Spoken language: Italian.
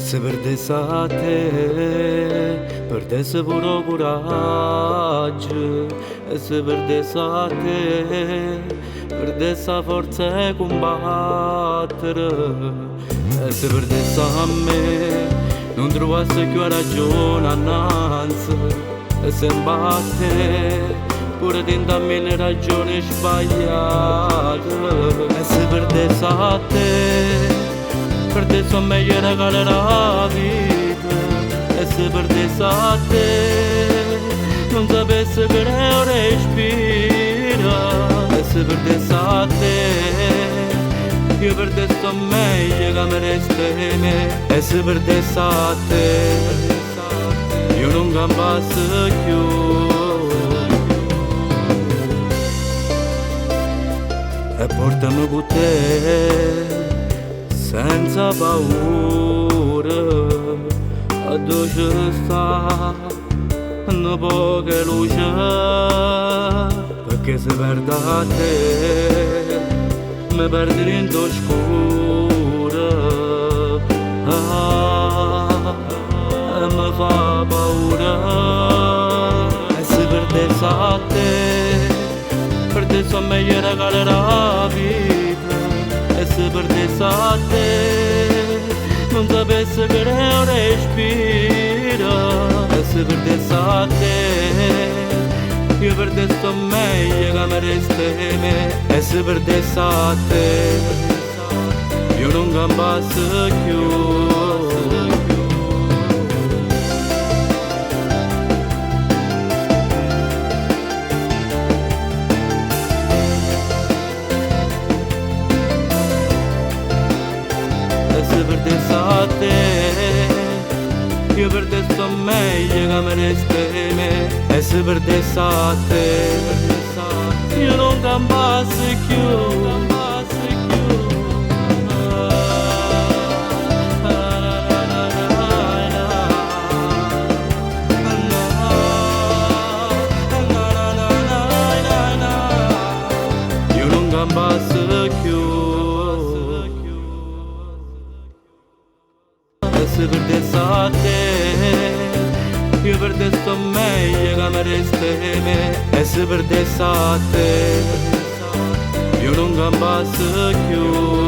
se perdesse pure coraggio, e se perdesse la forza di combattere, e se perdesse a me, non trovasse più ragione annanzi, e se imbatte pure tenta mille ragioni sbagliate, e se perdesse a te, perdesse a me gli regalerà la vita, e se perdesse a te non sapesse che ne respira, e se perdesse a te io perdesse a meglio che mi resta me, e se perdesse a te io non campassi più. E portami con te senza paura, a dove sta una poca luce, perché se perdo a te mi perdo in oscura, e mi fa paura, e se perdesse a te, perdesse a me gli regalerà la vita, e se perdesse a te non sapesse che ne respira, e se perdesse a te io perdesse a meglio che mi resta me, e se perdesse a te io non campassi più. Se perdesse a te io perdesse a meglio che mi resta me, e se perdesse a te io non campassi più. Io non campassi più. E se perdesse a te io perdesse a meglio che mi resta me, e se perdesse a te io non campassi più.